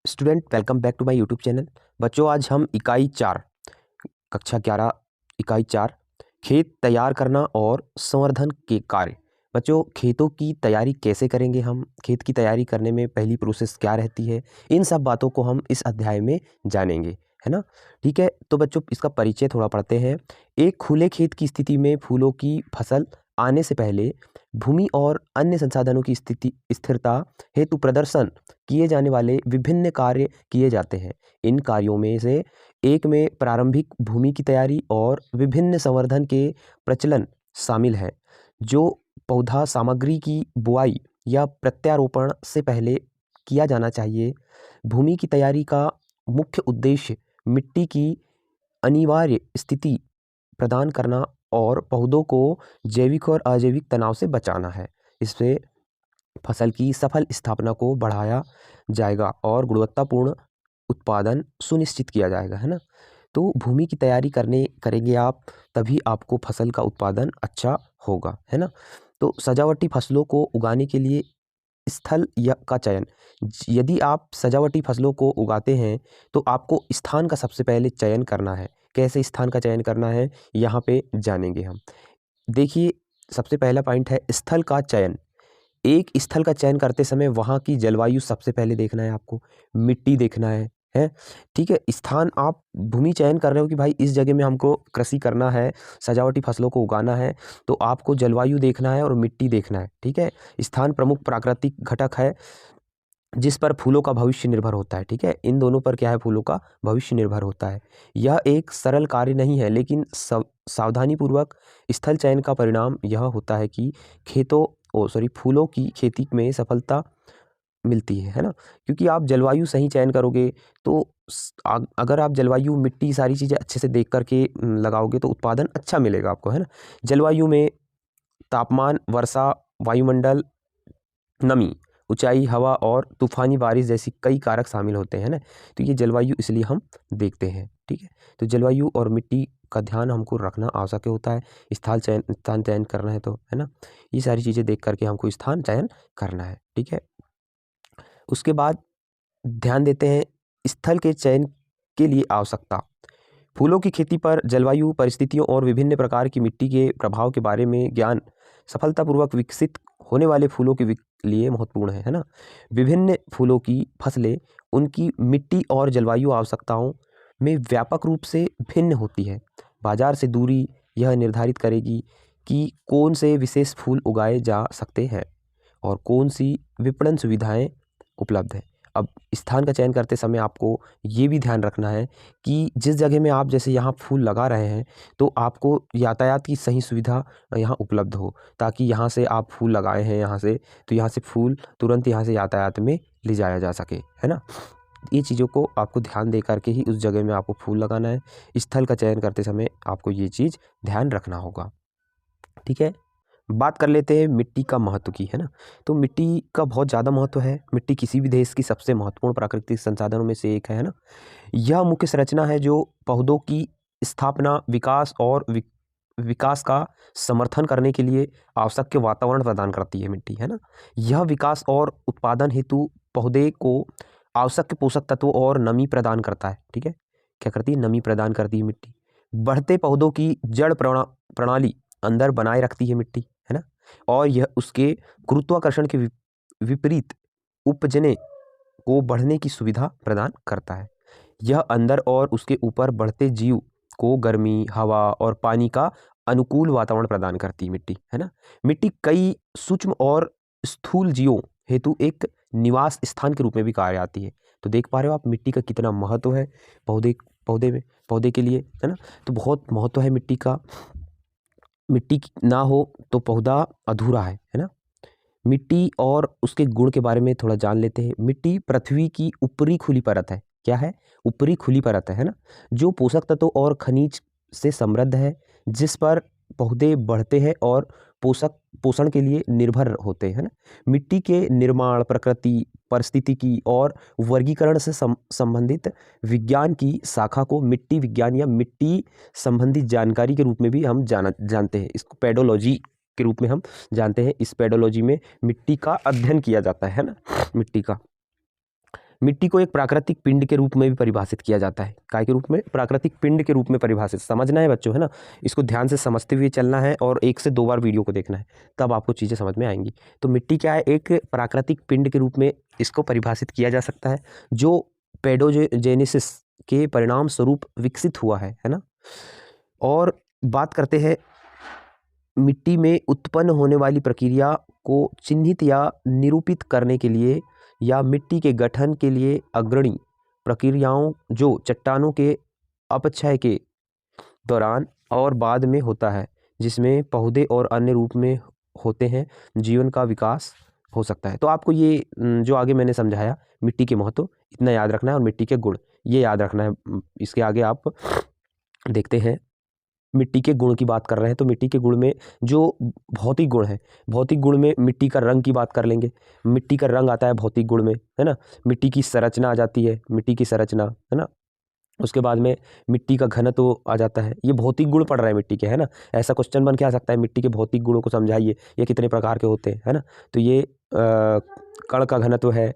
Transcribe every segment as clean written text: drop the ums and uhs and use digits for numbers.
Student welcome back to my YouTube channel. बच्चों आज हम इकाई 4 कक्षा 11 इकाई 4 खेत तैयार करना और संवर्धन के कार्य। बच्चों खेतों की तैयारी कैसे करेंगे, हम खेत की तैयारी करने में पहली प्रोसेस क्या रहती है, इन सब बातों को हम इस अध्याय में जानेंगे, है ना। ठीक है, तो बच्चों इसका परिचय थोड़ा पढ़ते हैं। एक खुले खेत की स्थिति में फूलों की फसल आने से पहले भूमि और अन्य संसाधनों की स्थिरता हेतु प्रदर्शन किए जाने वाले विभिन्न कार्य किए जाते हैं। इन कार्यों में से एक में प्रारंभिक भूमि की तैयारी और विभिन्न संवर्धन के प्रचलन शामिल है, जो पौधा सामग्री की बुआई या प्रत्यारोपण से पहले किया जाना चाहिए। भूमि की तैयारी का मुख्य उद्देश्य मिट्टी की अनिवार्य स्थिति प्रदान करना और पौधों को जैविक और अजैविक तनाव से बचाना है। इससे फसल की सफल स्थापना को बढ़ाया जाएगा और गुणवत्तापूर्ण उत्पादन सुनिश्चित किया जाएगा, है ना। तो भूमि की तैयारी करेंगे आप, तभी आपको फसल का उत्पादन अच्छा होगा, है ना। तो सजावटी फसलों को उगाने के लिए स्थल का चयन। यदि आप सजावटी फसलों को उगाते हैं तो आपको स्थान का सबसे पहले चयन करना है। कैसे स्थान का चयन करना है यहाँ पे जानेंगे हम। देखिए, सबसे पहला पॉइंट है स्थल का चयन। एक स्थल का चयन करते समय वहाँ की जलवायु सबसे पहले देखना है आपको, मिट्टी देखना है। ठीक है, स्थान आप भूमि चयन कर रहे हो कि भाई इस जगह में हमको कृषि करना है, सजावटी फसलों को उगाना है, तो आपको जलवायु देखना है और मिट्टी देखना है। ठीक है, स्थान प्रमुख प्राकृतिक घटक है जिस पर फूलों का भविष्य निर्भर होता है। ठीक है, इन दोनों पर क्या है, फूलों का भविष्य निर्भर होता है। यह एक सरल कार्य नहीं है, लेकिन सावधानीपूर्वक स्थल चयन का परिणाम यह होता है कि फूलों की खेती में सफलता मिलती है ना। क्योंकि आप जलवायु सही चयन करोगे तो अगर आप जलवायु, मिट्टी, सारी चीज़ें अच्छे से देख करके लगाओगे तो उत्पादन अच्छा मिलेगा आपको, है ना। जलवायु में तापमान, वर्षा, वायुमंडल, नमी, ऊंचाई, हवा और तूफानी बारिश जैसी कई कारक शामिल होते हैं ना। तो ये जलवायु इसलिए हम देखते हैं। ठीक है, तो जलवायु और मिट्टी का ध्यान हमको रखना आवश्यक होता है। स्थान चयन करना है तो, है ना। ये सारी चीज़ें देख करके हमको स्थान चयन करना है। ठीक है, उसके बाद ध्यान देते हैं स्थल के चयन के लिए आवश्यकता। फूलों की खेती पर जलवायु परिस्थितियों और विभिन्न प्रकार की मिट्टी के प्रभाव के बारे में ज्ञान सफलतापूर्वक विकसित होने वाले फूलों के लिए महत्वपूर्ण है ना। विभिन्न फूलों की फसलें उनकी मिट्टी और जलवायु आवश्यकताओं में व्यापक रूप से भिन्न होती है। बाजार से दूरी यह निर्धारित करेगी कि कौन से विशेष फूल उगाए जा सकते हैं और कौन सी विपणन सुविधाएं उपलब्ध हैं। अब स्थान का चयन करते समय आपको ये भी ध्यान रखना है कि जिस जगह में आप जैसे यहाँ फूल लगा रहे हैं तो आपको यातायात की सही सुविधा यहाँ उपलब्ध हो, ताकि यहाँ से आप फूल लगाए हैं यहाँ से, तो यहाँ से फूल तुरंत यहाँ से यातायात में ले जाया जा सके, है ना। ये चीज़ों को आपको ध्यान दे करके ही उस जगह में आपको फूल लगाना है। स्थल का चयन करते समय आपको ये चीज़ ध्यान रखना होगा। ठीक है, बात कर लेते हैं मिट्टी का महत्व की, है ना। तो मिट्टी का बहुत ज़्यादा महत्व है। मिट्टी किसी भी देश की सबसे महत्वपूर्ण प्राकृतिक संसाधनों में से एक है ना। यह मुख्य संरचना है जो पौधों की स्थापना, विकास और विकास का समर्थन करने के लिए आवश्यक वातावरण प्रदान करती है मिट्टी, है ना। यह विकास और उत्पादन हेतु पौधे को आवश्यक पोषक तत्वों और नमी प्रदान करता है। ठीक है, क्या करती है, नमी प्रदान करती है मिट्टी। बढ़ते पौधों की जड़ प्रणाली अंदर बनाए रखती है मिट्टी, है ना। और यह उसके गुरुत्वाकर्षण के विपरीत उपजने को बढ़ने की सुविधा प्रदान करता है। यह अंदर और उसके ऊपर बढ़ते जीव को गर्मी, हवा और पानी का अनुकूल वातावरण प्रदान करती है मिट्टी, है ना। मिट्टी कई सूक्ष्म और स्थूल जीवों हेतु एक निवास स्थान के रूप में भी कार्य आती है। तो देख पा रहे हो आप मिट्टी का कितना महत्व है पौधे के लिए, है ना। तो बहुत महत्व है मिट्टी का। मिट्टी ना हो तो पौधा अधूरा है ना। मिट्टी और उसके गुण के बारे में थोड़ा जान लेते हैं। मिट्टी पृथ्वी की ऊपरी खुली परत है। क्या है, ऊपरी खुली परत है ना, जो पोषक तत्व और खनिज से समृद्ध है, जिस पर पौधे बढ़ते हैं और पोषण के लिए निर्भर होते हैं ना। मिट्टी के निर्माण, प्रकृति, परिस्थितिकी और वर्गीकरण से संबंधित विज्ञान की शाखा को मिट्टी विज्ञान या मिट्टी संबंधित जानकारी के रूप में भी हम जानते हैं। इसको पेडोलॉजी के रूप में हम जानते हैं। इस पेडोलॉजी में मिट्टी का अध्ययन किया जाता है ना, मिट्टी का। मिट्टी को एक प्राकृतिक पिंड के रूप में भी परिभाषित किया जाता है। काय के रूप में? प्राकृतिक पिंड के रूप में परिभाषित। समझना है बच्चों, है ना, इसको ध्यान से समझते हुए चलना है और 1 से 2 बार वीडियो को देखना है, तब आपको चीज़ें समझ में आएंगी। तो मिट्टी क्या है? एक प्राकृतिक पिंड के रूप में इसको परिभाषित किया जा सकता है, जो पेडोजेनेसिस के परिणाम स्वरूप विकसित हुआ है ना। और बात करते हैं मिट्टी में उत्पन्न होने वाली प्रक्रिया को चिन्हित या निरूपित करने के लिए या मिट्टी के गठन के लिए अग्रणी प्रक्रियाओं जो चट्टानों के अपक्षय के दौरान और बाद में होता है, जिसमें पौधे और अन्य रूप में होते हैं, जीवन का विकास हो सकता है। तो आपको ये जो आगे मैंने समझाया मिट्टी के महत्व, इतना याद रखना है, और मिट्टी के गुण ये याद रखना है। इसके आगे आप देखते हैं मिट्टी के गुण की बात कर रहे हैं, तो मिट्टी के गुण में जो भौतिक गुण है, भौतिक गुण में मिट्टी का रंग की बात कर लेंगे। मिट्टी का रंग आता है भौतिक गुण में, है ना। मिट्टी की संरचना आ जाती है, मिट्टी की संरचना, है ना। उसके बाद में मिट्टी का घनत्व आ जाता है। ये भौतिक गुण पड़ रहे हैं मिट्टी के, है ना। ऐसा क्वेश्चन बन के आ सकता है, मिट्टी के भौतिक गुणों को समझाइए, ये कितने प्रकार के होते हैं, है ना। तो ये कण का घनत्व है।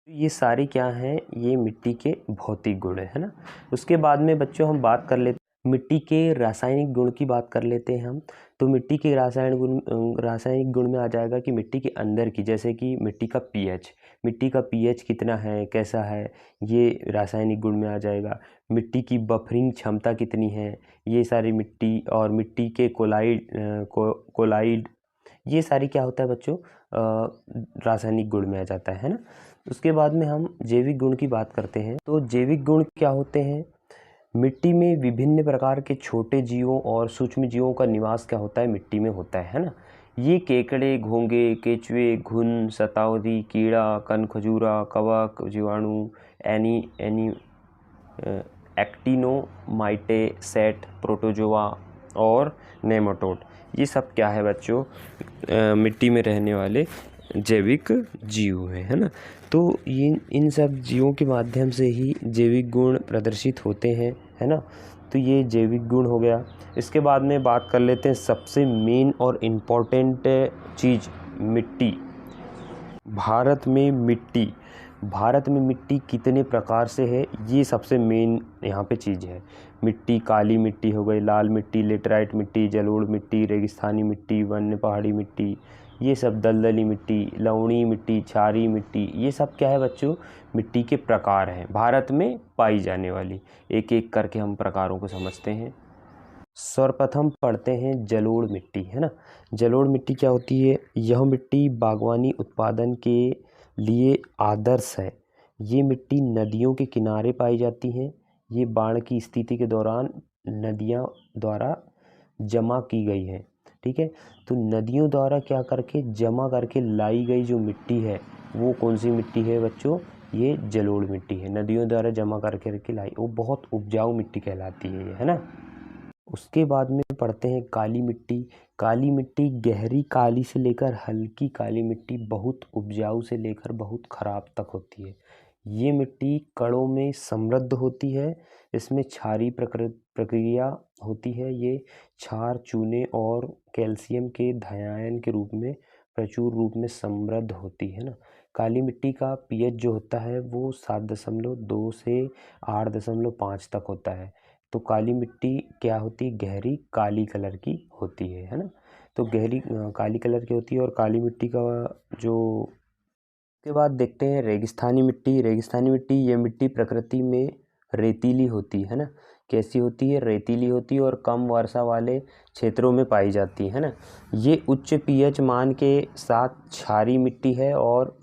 ये सारी क्या हैं? ये मिट्टी के भौतिक गुण है ना। उसके बाद में बच्चों हम बात कर लेते मिट्टी के रासायनिक गुण की बात कर लेते हैं हम। तो मिट्टी के रासायनिक गुण में आ जाएगा कि मिट्टी के अंदर की, जैसे कि मिट्टी का पीएच कितना है, कैसा है, ये रासायनिक गुण में आ जाएगा। मिट्टी की बफरिंग क्षमता कितनी है, ये सारी मिट्टी, और मिट्टी के कोलाइड ये सारी क्या होता है बच्चों? रासायनिक गुण में आ जाता है ना। उसके बाद में हम जैविक गुण की बात करते हैं। तो जैविक गुण क्या होते हैं? मिट्टी में विभिन्न प्रकार के छोटे जीवों और सूक्ष्म जीवों का निवास क्या होता है? मिट्टी में होता है ना। ये केकड़े, घोंगे, केचुए, घुन, शतावरी, कीड़ा, कनखजूरा, कवक, जीवाणु, एक्टिनोमाइसेट, प्रोटोजोआ और नेमाटोड, ये सब क्या है बच्चों? मिट्टी में रहने वाले जैविक जीव है ना। तो इन सब जीवों के माध्यम से ही जैविक गुण प्रदर्शित होते हैं, है ना। तो ये जैविक गुण हो गया। इसके बाद में बात कर लेते हैं सबसे मेन और इम्पॉर्टेंट चीज़, मिट्टी। भारत में मिट्टी कितने प्रकार से है, ये सबसे मेन यहाँ पे चीज़ है। मिट्टी काली मिट्टी हो गई, लाल मिट्टी, लेटराइट मिट्टी, जलोढ़ मिट्टी, रेगिस्तानी मिट्टी, वन्य पहाड़ी मिट्टी, ये सब दलदली मिट्टी, लवणी मिट्टी, क्षारीय मिट्टी, ये सब क्या है बच्चों? मिट्टी के प्रकार हैं भारत में पाई जाने वाली। एक एक करके हम प्रकारों को समझते हैं। सर्वप्रथम पढ़ते हैं जलोढ़ मिट्टी, है ना। जलोढ़ मिट्टी क्या होती है? यह मिट्टी बागवानी उत्पादन के लिए आदर्श है। ये मिट्टी नदियों के किनारे पाई जाती हैं। ये बाढ़ की स्थिति के दौरान नदियाँ द्वारा जमा की गई है, ठीक है। तो नदियों द्वारा क्या करके जमा करके लाई गई जो मिट्टी है, वो कौन सी मिट्टी है बच्चों? ये जलोढ़ मिट्टी है। नदियों द्वारा जमा करके लाई, वो बहुत उपजाऊ मिट्टी कहलाती है ये, है ना। उसके बाद में पढ़ते हैं काली मिट्टी। काली मिट्टी गहरी काली से लेकर हल्की काली मिट्टी बहुत उपजाऊ से लेकर बहुत खराब तक होती है। ये मिट्टी कणों में समृद्ध होती है। इसमें क्षारीय प्रक्रिया होती है। ये क्षार, चूने और कैल्शियम के धायन के रूप में प्रचुर रूप में समृद्ध होती है ना। काली मिट्टी का पीएच जो होता है वो 7.2 से 8.5 तक होता है। तो काली मिट्टी क्या होती है? गहरी काली कलर की होती है ना। तो गहरी काली कलर की होती है। और काली मिट्टी का जो के बाद देखते हैं रेगिस्तानी मिट्टी। रेगिस्तानी मिट्टी, ये मिट्टी प्रकृति में रेतीली होती है ना। कैसी होती है? रेतीली होती है और कम वर्षा वाले क्षेत्रों में पाई जाती है ना। ये उच्च पीएच मान के साथ क्षारीय मिट्टी है और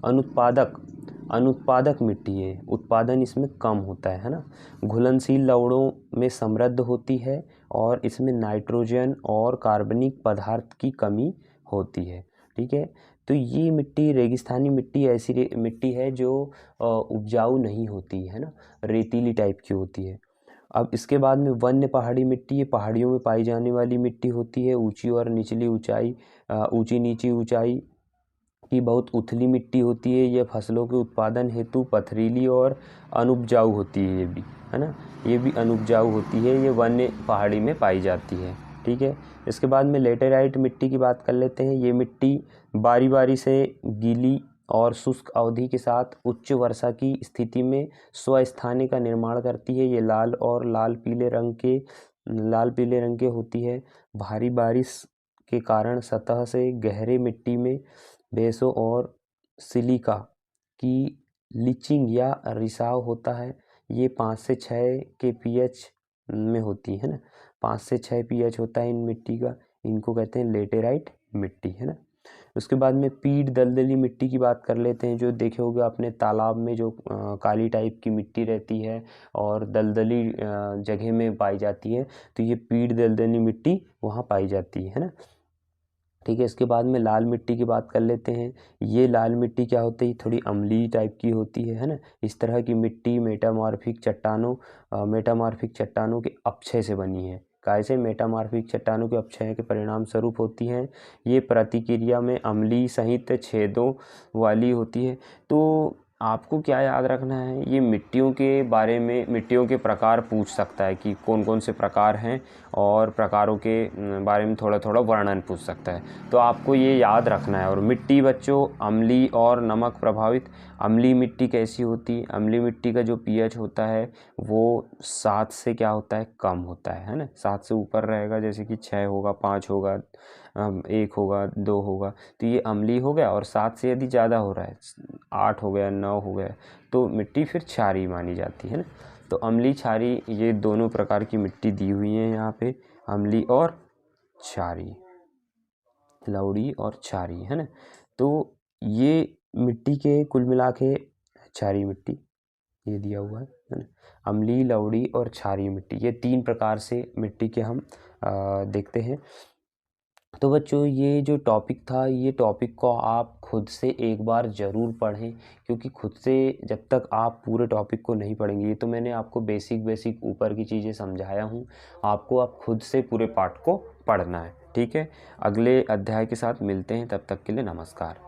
अनुत्पादक मिट्टी है। उत्पादन इसमें कम होता है ना। घुलनशील लवणों में समृद्ध होती है और इसमें नाइट्रोजन और कार्बनिक पदार्थ की कमी होती है, ठीक है। तो ये मिट्टी, रेगिस्तानी मिट्टी, ऐसी मिट्टी है जो उपजाऊ नहीं होती है ना, रेतीली टाइप की होती है। अब इसके बाद में वन्य पहाड़ी मिट्टी, ये पहाड़ियों में पाई जाने वाली मिट्टी होती है। ऊंची और निचली ऊंचाई, ऊंची नीची ऊंचाई की बहुत उथली मिट्टी होती है। ये फसलों के उत्पादन हेतु पथरीली और अनुपजाऊ होती है। ये भी, है ना, ये भी अनुपजाऊ होती है। ये वन्य पहाड़ी में पाई जाती है, ठीक है। इसके बाद में लेटेराइट मिट्टी की बात कर लेते हैं। ये मिट्टी बारी बारी से गीली और शुष्क अवधि के साथ उच्च वर्षा की स्थिति में स्वस्थानी का निर्माण करती है। ये लाल और लाल पीले रंग के होती है। भारी बारिश के कारण सतह से गहरे मिट्टी में बेसों और सिलिका की लीचिंग या रिसाव होता है। ये 5 से 6 के पीएच में होती है ना, 5 से 6 पीएच होता है इन मिट्टी का। इनको कहते हैं लेटेराइट मिट्टी, है ना। उसके बाद में पीट दलदली मिट्टी की बात कर लेते हैं। जो देखे होगे अपने तालाब में जो काली टाइप की मिट्टी रहती है और दलदली जगह में पाई जाती है, तो ये पीट दलदली मिट्टी वहाँ पाई जाती है ना। ठीक है, इसके बाद में लाल मिट्टी की बात कर लेते हैं। ये लाल मिट्टी क्या होती है, थोड़ी अम्लीय टाइप की होती है ना। इस तरह की मिट्टी मेटामॉर्फिक चट्टानों के अपक्षय से बनी है। कैसे? मेटामॉर्फिक चट्टानों के अपक्षय के परिणाम स्वरूप होती हैं। ये प्रतिक्रिया में अम्लीय सहित छेदों वाली होती है। तो आपको क्या याद रखना है, ये मिट्टियों के बारे में, मिट्टियों के प्रकार पूछ सकता है कि कौन कौन से प्रकार हैं, और प्रकारों के बारे में थोड़ा थोड़ा वर्णन पूछ सकता है। तो आपको ये याद रखना है। और मिट्टी बच्चों अम्लीय और नमक प्रभावित। अम्लीय मिट्टी कैसी होती है? अम्लीय मिट्टी का जो पीएच होता है वो 7 से क्या होता है, कम होता है ना। 7 से ऊपर रहेगा, जैसे कि 6 होगा, 5 होगा, 1 होगा, 2 होगा, तो ये अम्लीय हो गया। और 7 से यदि ज़्यादा हो रहा है, 8 हो गया, 9 हो गया, तो मिट्टी फिर क्षारीय मानी जाती है ना। तो अम्लीय क्षारीय ये दोनों प्रकार की मिट्टी दी हुई है यहाँ पे, अम्लीय और क्षारीय, लवड़ी और क्षारीय, है ना। तो ये मिट्टी के कुल मिला के, क्षारीय मिट्टी ये दिया हुआ है ना, अम्लीय, लवड़ी और क्षारीय मिट्टी, ये 3 प्रकार से मिट्टी के हम देखते हैं। तो बच्चों ये जो टॉपिक था, ये टॉपिक को आप खुद से एक बार ज़रूर पढ़ें, क्योंकि खुद से जब तक आप पूरे टॉपिक को नहीं पढ़ेंगे, ये तो मैंने आपको बेसिक ऊपर की चीज़ें समझाया हूँ, आपको आप खुद से पूरे पाठ को पढ़ना है। ठीक है, अगले अध्याय के साथ मिलते हैं, तब तक के लिए नमस्कार।